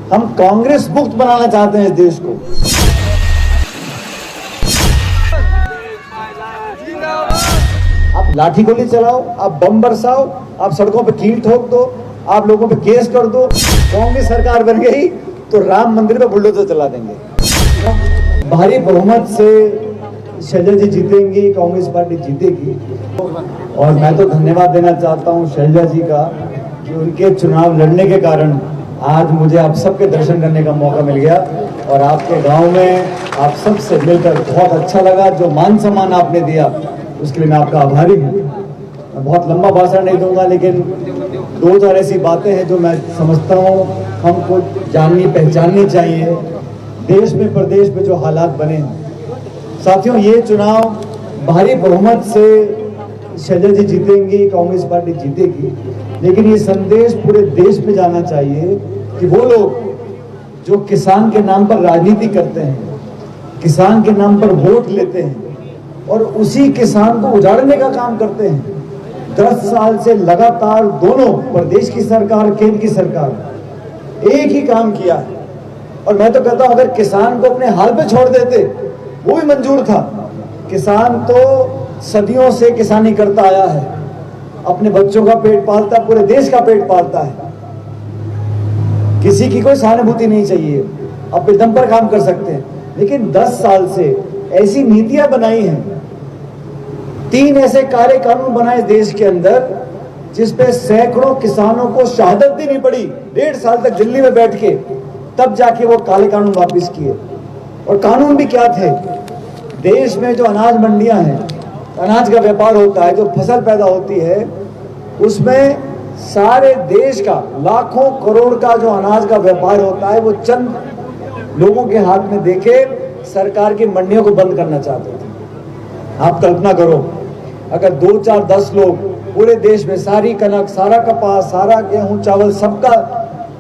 हम कांग्रेस मुक्त बनाना चाहते हैं इस देश को। आप लाठी गोली चलाओ, आप बम बरसाओ, आप सड़कों पे कील ठोक दो, आप लोगों पे केस कर दो, कांग्रेस सरकार बन गई तो राम मंदिर पे बुलडोजर चला देंगे। भारी बहुमत से शैलजा जी जीतेंगी, कांग्रेस पार्टी जीतेगी। और मैं तो धन्यवाद देना चाहता हूं शैलजा जी का कि उनके चुनाव लड़ने के कारण आज मुझे आप सबके दर्शन करने का मौका मिल गया और आपके गांव में आप सबसे मिलकर बहुत अच्छा लगा। जो मान सम्मान आपने दिया उसके लिए मैं आपका आभारी हूँ। मैं बहुत लंबा भाषण नहीं दूंगा, लेकिन 2-4 ऐसी बातें हैं जो मैं समझता हूँ हमको जाननी पहचाननी चाहिए। देश में प्रदेश में जो हालात बने हैं साथियों, ये चुनाव भारी बहुमत से शैलजा जी जीतेंगी, कांग्रेस पार्टी जीतेगी। लेकिन ये संदेश पूरे देश में जाना चाहिए कि वो लोग जो किसान के नाम पर राजनीति करते हैं, किसान के नाम पर वोट लेते हैं और उसी किसान को उजाड़ने का काम करते हैं। 10 साल से लगातार दोनों प्रदेश की सरकार, केंद्र की सरकार एक ही काम किया है। और मैं तो कहता हूं अगर किसान को अपने हाल पे छोड़ देते वो भी मंजूर था। किसान तो सदियों से किसानी करता आया है, अपने बच्चों का पेट पालता, पूरे देश का पेट पालता है। किसी की कोई सहानुभूति नहीं चाहिए, अपने दम पर काम कर सकते हैं। लेकिन 10 साल से ऐसी नीतियां बनाई हैं, 3 ऐसे काले कानून बनाए देश के अंदर जिसपे सैकड़ों किसानों को शहादत देनी पड़ी 1.5 साल तक दिल्ली में बैठ के, तब जाके वो काले कानून वापस किए। और कानून भी क्या थे? देश में जो अनाज मंडियां हैं, अनाज का व्यापार होता है, जो फसल पैदा होती है, उसमें सारे देश का लाखों करोड़ का जो अनाज का व्यापार होता है वो चंद लोगों के हाथ में देके सरकार की मंडियों को बंद करना चाहते थे। आप कल्पना करो, अगर 2, 4, 10 लोग पूरे देश में सारी कनक, सारा कपास, सारा गेहूं, चावल सबका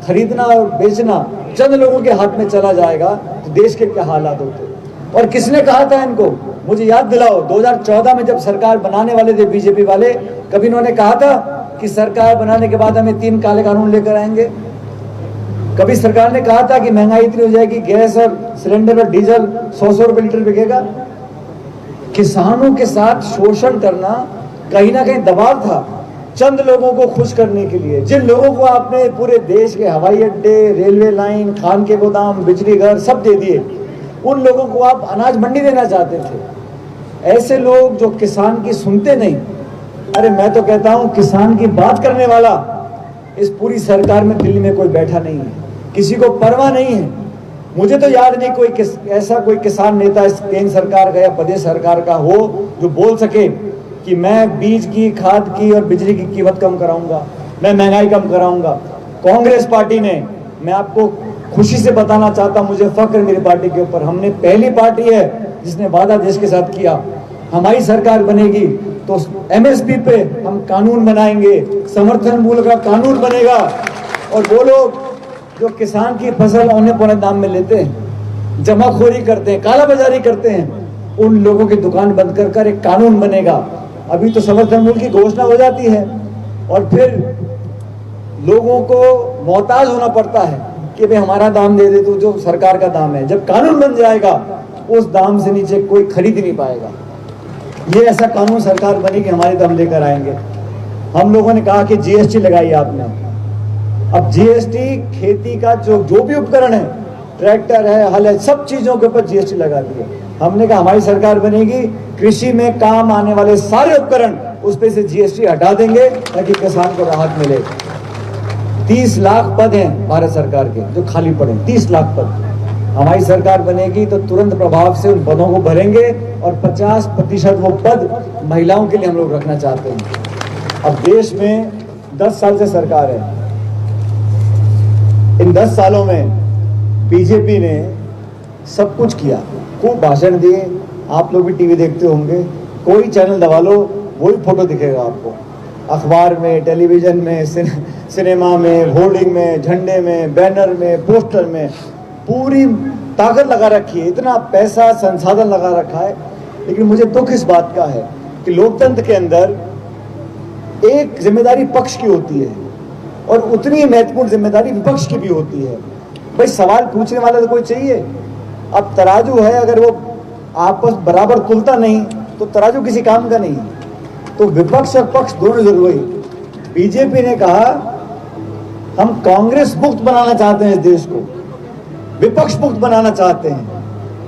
खरीदना और बेचना चंद लोगों के हाथ में चला जाएगा तो देश के क्या हालात होते। और किसने कहा था इनको? मुझे याद दिलाओ, 2014 में जब सरकार बनाने वाले थे बीजेपी वाले, कभी इन्होंने कहा था कि सरकार बनाने के बाद हमें 3 काले कानून लेकर आएंगे? कभी सरकार ने कहा था कि महंगाई इतनी हो जाएगी, गैस और सिलेंडर और डीजल 100 रुपए लीटर बिकेगा? किसानों के साथ शोषण करना कहीं ना कहीं दबाव था चंद लोगों को खुश करने के लिए। जिन लोगों को आपने पूरे देश के हवाई अड्डे, रेलवे लाइन, खान के गोदाम, बिजली घर सब दे दिए, उन लोगों को आप अनाज मंडी देना चाहते थे। ऐसे लोग जो किसान की सुनते नहीं। अरे मैं तो कहता हूं किसान की बात करने वाला इस पूरी सरकार में दिल्ली में कोई बैठा नहीं है, किसी को परवाह नहीं है। मुझे तो याद नहीं कोई ऐसा कोई किसान नेता इस केंद्र सरकार का या प्रदेश सरकार का हो जो बोल सके कि मैं बीज की, खाद की और बिजली की कीमत कम कराऊंगा, मैं महंगाई कम कराऊंगा। कांग्रेस पार्टी ने, मैं आपको खुशी से बताना चाहता हूं, मुझे फक्र मेरी पार्टी के ऊपर, हमने पहली पार्टी है जिसने वादा देश के साथ किया। हमारी सरकार बनेगी तो एमएसपी पे हम कानून बनाएंगे, समर्थन मूल्य का कानून बनेगा। और वो लोग जो किसान की फसल औने पौने दाम में लेते हैं, जमाखोरी करते हैं, कालाबाजारी करते हैं, उन लोगों की दुकान बंद कर एक कानून बनेगा। अभी तो समर्थन मूल्य की घोषणा हो जाती है और फिर लोगों को मोहताज होना पड़ता है कि भाई हमारा दाम दे दे, तो जो सरकार का दाम है। जब कानून बन जाएगा उस दाम से नीचे कोई खरीद नहीं पाएगा। ये ऐसा कानून सरकार बनी कि हमारे दम लेकर आएंगे। हम लोगों ने कहा कि जीएसटी लगाई आपने। अब जीएसटी खेती का जो भी उपकरण है, ट्रैक्टर है, हल है, सब चीजों के ऊपर जीएसटी लगा दिया। हमने कहा हमारी सरकार बनेगी, कृषि में काम आने वाले सारे उपकरण उस पे से जीएसटी हटा देंगे ताकि किसान को राहत मिले। 30 लाख पद हैं भारत सरकार के जो खाली पड़े, 30 लाख पद। हमारी सरकार बनेगी तो तुरंत प्रभाव से उन पदों को भरेंगे और 50% वो पद महिलाओं के लिए हम लोग रखना चाहते हैं। अब देश में 10 साल से सरकार है। इन 10 सालों में बीजेपी ने सब कुछ किया, खूब भाषण दिए। आप लोग भी टीवी देखते होंगे, कोई चैनल दबा लो वही फोटो दिखेगा आपको, अखबार में, टेलीविजन में, सिनेमा में, होर्डिंग में, झंडे में, बैनर में, पोस्टर में, पूरी ताकत लगा रखी है, इतना पैसा संसाधन लगा रखा है। लेकिन मुझे दुख इस बात का है कि लोकतंत्र के अंदर एक जिम्मेदारी पक्ष की होती है और उतनी महत्वपूर्ण जिम्मेदारी विपक्ष की भी होती है। भाई सवाल पूछने वाला तो कोई चाहिए। अब तराजू है, अगर वो आपस बराबर तुलता नहीं तो तराजू किसी काम का नहीं। तो विपक्ष और पक्ष दोनों जरूरी। बीजेपी ने कहा हम कांग्रेस मुक्त बनाना चाहते हैं इस देश को, विपक्ष मुक्त बनाना चाहते हैं।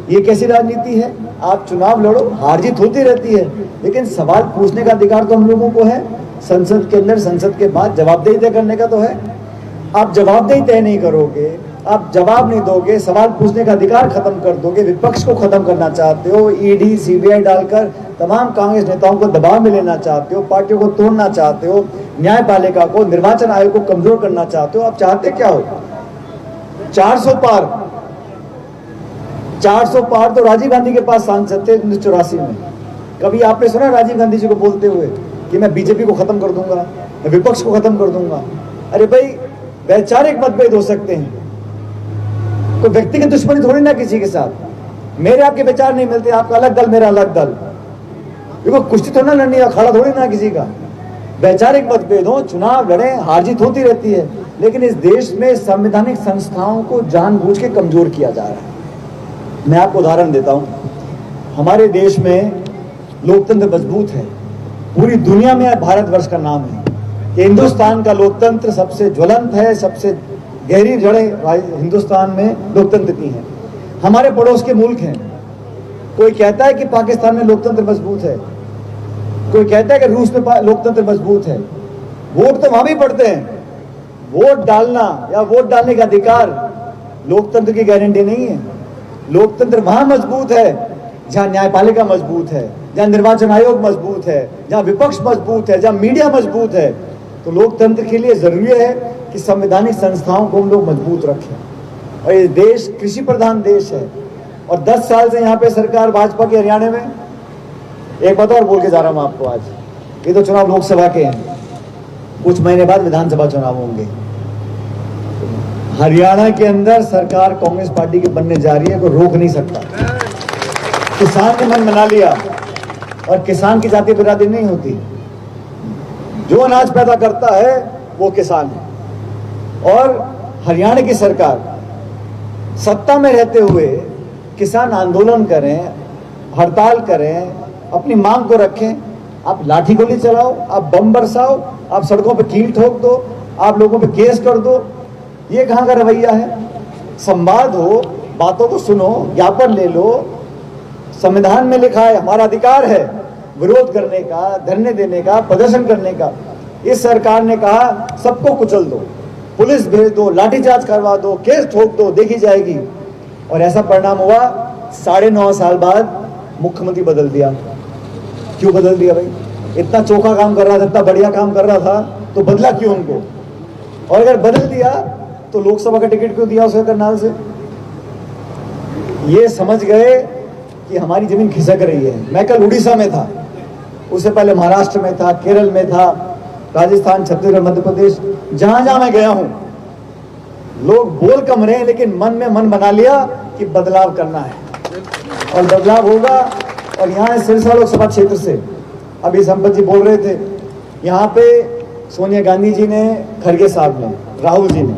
ये कैसी राजनीति है? आप चुनाव लड़ो, हार जीत होती रहती है, लेकिन सवाल पूछने का अधिकार तो हम लोगों को है। संसद के अंदर, संसद के बाद जवाबदेही तय करने का तो है। आप जवाबदेही तय नहीं करोगे, आप जवाब नहीं दोगे, सवाल पूछने का अधिकार खत्म कर दोगे, विपक्ष को खत्म करना चाहते हो, ईडी सीबीआई डालकर तमाम कांग्रेस नेताओं को दबाव में लेना चाहते हो, पार्टियों को तोड़ना चाहते हो, न्यायपालिका को, निर्वाचन आयोग को कमजोर करना चाहते हो। आप चाहते क्या हो? 400 पार 400 पार तो राजीव गांधी के पास सांसद थे 1984 में। कभी आपने सुना राजीव गांधी जी को बोलते हुए कि मैं बीजेपी को खत्म कर दूंगा, मैं विपक्ष को खत्म कर दूंगा? अरे भाई, वैचारिक मतभेद हो सकते हैं, कोई व्यक्तिगत दुश्मनी थोड़ी ना किसी के साथ। मेरे आपके विचार नहीं मिलते, आपका अलग दल मेरा अलग दल, देखो कुश्ती थोड़ा ना लड़नी, अखाड़ा थोड़ी ना किसी का। वैचारिक मतभेद हो, चुनाव लड़े, हार जीत होती रहती है, लेकिन इस देश में संवैधानिक संस्थाओं को जानबूझ के कमजोर किया जा रहा है। मैं आपको उदाहरण देता हूं। हमारे देश में लोकतंत्र मजबूत है, पूरी दुनिया में भारतवर्ष का नाम है कि हिंदुस्तान का लोकतंत्र सबसे ज्वलंत है, सबसे गहरी जड़ें हिंदुस्तान में लोकतंत्र की हैं। हमारे पड़ोस के मुल्क हैं। कोई कहता है कि पाकिस्तान में लोकतंत्र मजबूत है, कोई कहता है कि रूस में लोकतंत्र मजबूत है। वोट तो वहां भी पड़ते हैं। वोट डालना या वोट डालने का अधिकार लोकतंत्र की गारंटी नहीं है। लोकतंत्र वहां मजबूत है जहां न्यायपालिका मजबूत है, जहां निर्वाचन आयोग मजबूत है, जहां विपक्ष मजबूत है, जहां मीडिया मजबूत है। तो लोकतंत्र के लिए जरूरी है कि संवैधानिक संस्थाओं को हम लोग मजबूत रखें। और ये देश कृषि प्रधान देश है, और 10 साल से यहाँ पे सरकार भाजपा की हरियाणा में। एक बात और बोल के जा रहा हूँ आपको, आज ये तो चुनाव लोकसभा के हैं, कुछ महीने बाद विधानसभा चुनाव होंगे। हरियाणा के अंदर सरकार कांग्रेस पार्टी की बनने जा रही है, कोई रोक नहीं सकता। किसान ने मन बना लिया, और किसान की जाति बिरादरी नहीं होती। जो अनाज पैदा करता है वो किसान है। और हरियाणा की सरकार सत्ता में रहते हुए किसान आंदोलन करें, हड़ताल करें, अपनी मांग को रखें। आप लाठी गोली चलाओ, आप बम बरसाओ, आप सड़कों पे कील ठोक दो, आप लोगों पे केस कर दो, ये कहाँ का रवैया है? संवाद हो, बातों को सुनो, ज्ञापन ले लो। संविधान में लिखा है हमारा अधिकार है विरोध करने का, धरने देने का, प्रदर्शन करने का। इस सरकार ने कहा सबको कुचल दो, पुलिस भेज दो, लाठीचार्ज करवा दो, केस ठोक दो, देखी जाएगी। और ऐसा परिणाम हुआ, 9.5 साल बाद मुख्यमंत्री बदल दिया। क्यों बदल दिया भाई? इतना चोखा काम कर रहा था, इतना बढ़िया काम कर रहा था, तो बदला क्यों उनको? और अगर बदल दिया तो लोकसभा का टिकट क्यों दिया उसे करनाल से? ये समझ गए कि हमारी जमीन खिसक रही है। मैं कल उड़ीसा में था, उससे पहले महाराष्ट्र में था, केरल में था, राजस्थान, छत्तीसगढ़, मध्य प्रदेश, जहां जहां मैं गया हूं, लोग बोल कम रहे हैं, लेकिन मन में मन बना लिया कि बदलाव करना है और बदलाव होगा। और यहाँ सिरसा लोकसभा क्षेत्र से अभी संपत जी बोल रहे थे, यहाँ पे सोनिया गांधी जी ने, खड़गे साहब ने, राहुल जी ने,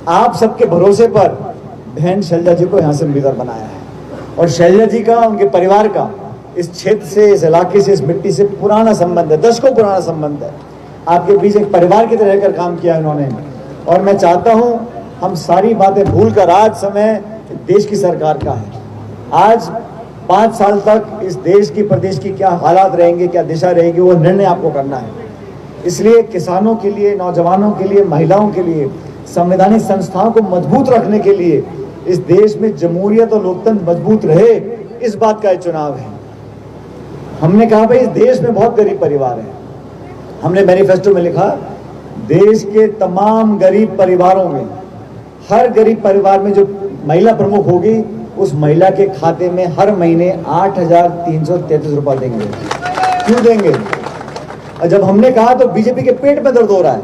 आप सबके भरोसे पर बहन शैलजा जी को यहाँ से उम्मीदवार बनाया है। और शैलजा जी का, उनके परिवार का इस क्षेत्र से, इस इलाके से, इस मिट्टी से पुराना संबंध है, दशकों पुराना संबंध है। आपके बीच एक परिवार की तरह रहकर काम किया उन्होंने। और मैं चाहता हूं हम सारी बातें भूलकर, आज समय देश की सरकार का है। आज 5 साल तक इस देश की, प्रदेश की क्या हालात रहेंगे, क्या दिशा रहेगी, वो निर्णय आपको करना है। इसलिए किसानों के लिए, नौजवानों के लिए, महिलाओं के लिए, संवैधानिक संस्थाओं को मजबूत रखने के लिए, इस देश में जमहूरियत और लोकतंत्र मजबूत रहे, इस बात का चुनाव है। हमने कहा भाई इस देश में बहुत गरीब परिवार है। हमने मैनिफेस्टो में लिखा, देश के तमाम गरीब परिवारों में, हर गरीब परिवार में जो महिला प्रमुख होगी, उस महिला के खाते में हर महीने 8,333 रुपए देंगे। क्यों देंगे? और जब हमने कहा तो बीजेपी के पेट में दर्द हो रहा है।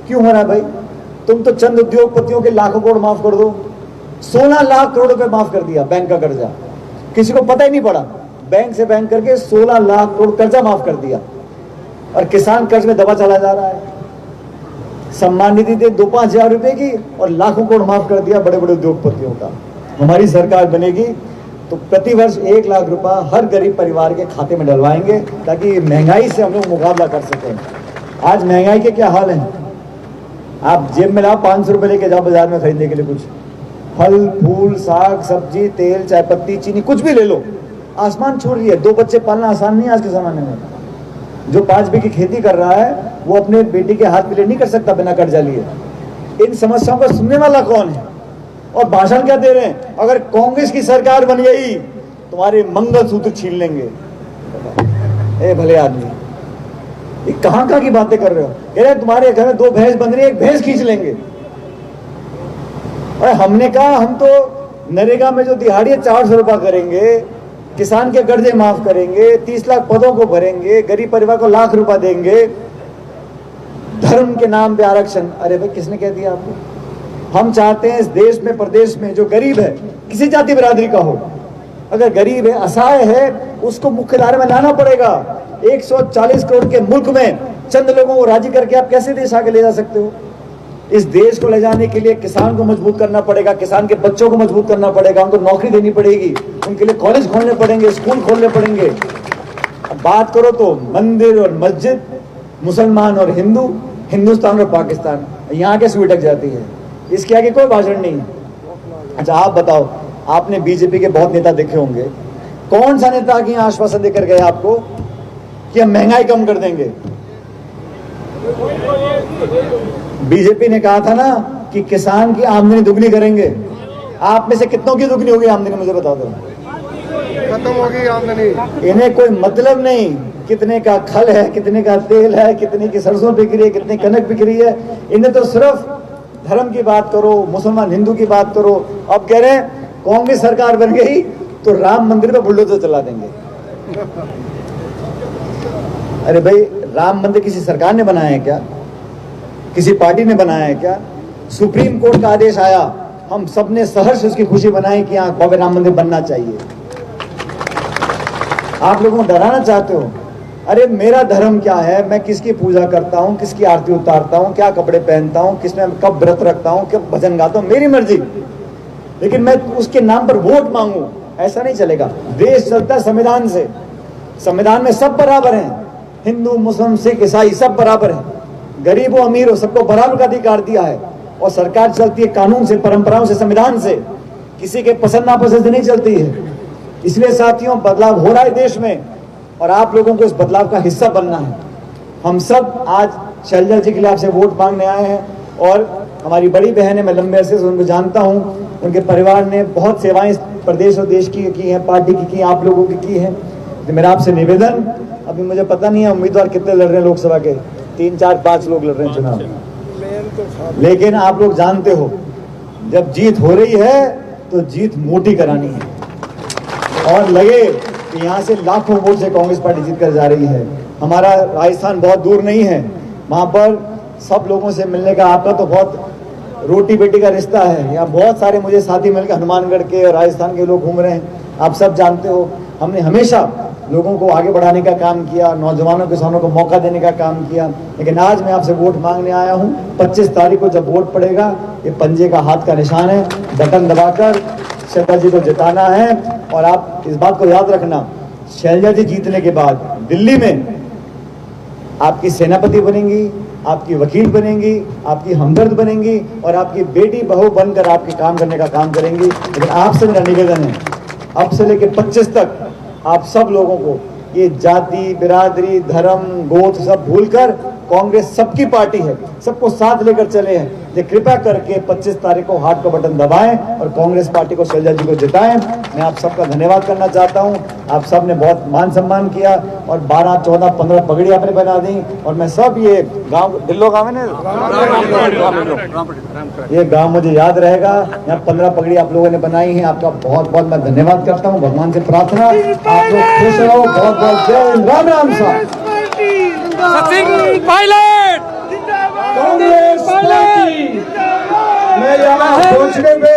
क्यों हो रहा है भाई? तुम तो चंद उद्योगपतियों के लाखों करोड़ माफ कर दो। 16 लाख करोड़ रुपए माफ कर दिया बैंक का कर्जा, किसी को पता ही नहीं पड़ा। बैंक से बैंक करके 16 लाख करोड़ कर्जा माफ कर दिया, और किसान कर्ज में दबा चला जा रहा है। सम्मान निधि दे 2-5 हजार रुपए की और लाखों करोड़ माफ कर दिया बड़े बड़े उद्योगपतियों का। हमारी सरकार बनेगी तो प्रतिवर्ष 1 लाख रुपया हर गरीब परिवार के खाते में डलवाएंगे ताकि महंगाई से हम लोग मुकाबला कर सकें। आज महंगाई के क्या हाल है, आप जेब में लाओ 500 रुपये लेके जाओ बाजार में खरीदने के लिए, कुछ फल फूल साग सब्जी तेल चाय पत्ती चीनी कुछ भी ले लो, आसमान छू रही है। 2 बच्चे पालना आसान नहीं है आज के जमाने में। जो 5 बीघे की खेती कर रहा है वो अपने बेटी के हाथ पीले नहीं कर सकता बिना कर्जा लिए। इन समस्याओं को सुनने वाला कौन है और भाषण क्या दे रहे हैं, अगर कांग्रेस की सरकार बन गई तुम्हारे मंगलसूत्र छीन लेंगे। ए भले आदमी, ये कहां की बातें कर रहे हो। कह रहे तुम्हारे घर में 2 भैंस बन रही है, 1 भैंस खींच लेंगे। और हमने कहा हम तो नरेगा में जो दिहाड़ी है 400 रुपया करेंगे, किसान के कर्जे माफ करेंगे, 30 लाख पदों को भरेंगे, गरीब परिवार को लाख रुपया देंगे, धर्म के नाम पे आरक्षण। अरे भाई किसने कह दिया आपको। हम चाहते हैं इस देश में प्रदेश में जो गरीब है किसी जाति बिरादरी का हो, अगर गरीब है असहाय है उसको मुख्य धारा में लाना पड़ेगा। 140 करोड़ के मुल्क में चंद लोगों को राजी करके आप कैसे देश आगे ले जा सकते हो। इस देश को ले जाने के लिए किसान को मजबूत करना पड़ेगा, किसान के बच्चों को मजबूत करना पड़ेगा, उनको नौकरी देनी पड़ेगी, उनके लिए कॉलेज खोलने पड़ेंगे, स्कूल खोलने पड़ेंगे। अब बात करो तो मंदिर और मस्जिद, मुसलमान और हिंदू, हिंदुस्तान और पाकिस्तान, यहाँ के सुई अटक जाती है, इसके आगे कोई भाषण नहीं है। अच्छा आप बताओ, आपने बीजेपी के बहुत नेता देखे होंगे, कौन सा नेता की आश्वासन देकर गए आपको कि हम महंगाई कम कर देंगे। बीजेपी ने कहा था ना कि किसान की आमदनी दुगनी करेंगे। आप में से कितनों की दुगनी होगी आमदनी, मुझे बता दो। खत्म हो गई आमदनी। इन्हें कोई मतलब नहीं कितने का खल है, कितने का तेल है, कितने की सरसों बिक रही है, कितनी कनक बिक रही है। इन्हें तो सिर्फ धर्म की बात करो, मुसलमान हिंदू की बात करो। अब कह रहे हैं कांग्रेस सरकार बन गई तो राम मंदिर पे बुलडोजर चला देंगे। अरे भाई राम मंदिर किसी सरकार ने बनाया है क्या, किसी पार्टी ने बनाया है क्या। सुप्रीम कोर्ट का आदेश आया, हम सबने सहर्ष उसकी खुशी बनाई कि हाँ भव्य राम मंदिर बनना चाहिए। आप लोगों को डराना चाहते हो। अरे मेरा धर्म क्या है, मैं किसकी पूजा करता हूँ, किसकी आरती उतारता हूँ, क्या कपड़े पहनता हूँ, किसमें कब व्रत रखता हूँ, कब भजन गाता हूँ, मेरी मर्जी। लेकिन मैं उसके नाम पर वोट मांगू, ऐसा नहीं चलेगा। देश चलता है संविधान से, संविधान में सब बराबर हैं, हिंदू मुस्लिम सिख ईसाई सब बराबर हैं, गरीब हो अमीर हो सबको बराबर का अधिकार दिया है। और सरकार चलती है कानून से, परंपराओं से, संविधान से, किसी के पसंद नापसंद से नहीं चलती है। इसलिए साथियों बदलाव हो रहा है देश में और आप लोगों को इस बदलाव का हिस्सा बनना है। हम सब आज शैलजा जी के लिए आपसे वोट मांगने आए हैं और हमारी बड़ी बहन है, मैं लंबे अरसे से उनको जानता हूँ, उनके परिवार ने बहुत सेवाएं प्रदेश और देश की हैं, पार्टी की आप लोगों की हैं। तो मेरा आपसे निवेदन, अभी मुझे पता नहीं है उम्मीदवार कितने लड़ रहे हैं लोकसभा के, 3 4 5 लोग लड़ रहे हैं चुनाव, लेकिन आप लोग जानते हो जब जीत हो रही है तो जीत मोटी करानी है। और लगे कि यहाँ से लाखों वोट से कांग्रेस पार्टी जीत कर जा रही है। हमारा राजस्थान बहुत दूर नहीं है, वहाँ पर सब लोगों से मिलने का, आपका तो बहुत रोटी बेटी का रिश्ता है। यहाँ बहुत सारे मुझे साथी मिलकर हनुमानगढ़ के और राजस्थान के लोग घूम रहे हैं, आप सब जानते हो। हमने हमेशा लोगों को आगे बढ़ाने का काम किया, नौजवानों किसानों को मौका देने का काम किया। लेकिन आज मैं आपसे वोट मांगने आया हूँ। 25 तारीख को जब वोट पड़ेगा, ये पंजे का हाथ का निशान है, बटन दबाकर शैलजा जी को जिताना है। और आप इस बात को याद रखना, शैलजा जी जीतने के बाद दिल्ली में आपकी सेनापति बनेंगी, आपकी वकील बनेंगी, आपकी हमदर्द बनेंगी और आपकी बेटी बहू बनकर आपके काम करने का काम करेंगी। लेकिन आपसे मेरा निवेदन है, अब से लेकर 25 तक आप सब लोगों को ये जाति बिरादरी धर्म गोत्र सब भूलकर कांग्रेस सबकी पार्टी है, सबको साथ लेकर चले हैं। ये कृपया करके 25 तारीख को हाथ का बटन दबाएं और कांग्रेस पार्टी को शैलजा जी को जिताएं। मैं आप सबका धन्यवाद करना चाहता हूं। आप सब ने बहुत मान सम्मान किया और 12 14 15 पगड़ी आपने बना दी। और मैं सब ये गांव दिल्लो गांव है ना, ये गांव मुझे याद रहेगा। यहाँ 15 पगड़ी आप लोगों ने बनाई है, आपका बहुत बहुत मैं धन्यवाद करता हूँ। भगवान से प्रार्थना आप लोग खुश रहो। बहुत बहुत जय हिंद, राम राम साहब। सचिन पायलट कांग्रेस पार्टी। मैं यहाँ पहुँचने पे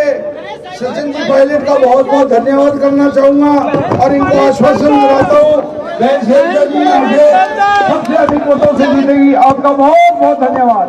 सचिन जी पायलट का बहुत बहुत धन्यवाद करना चाहूंगा और इनको आश्वासन दिलाता हूँ सबसे अधिक वोटों से जीतेगी। आपका बहुत बहुत धन्यवाद।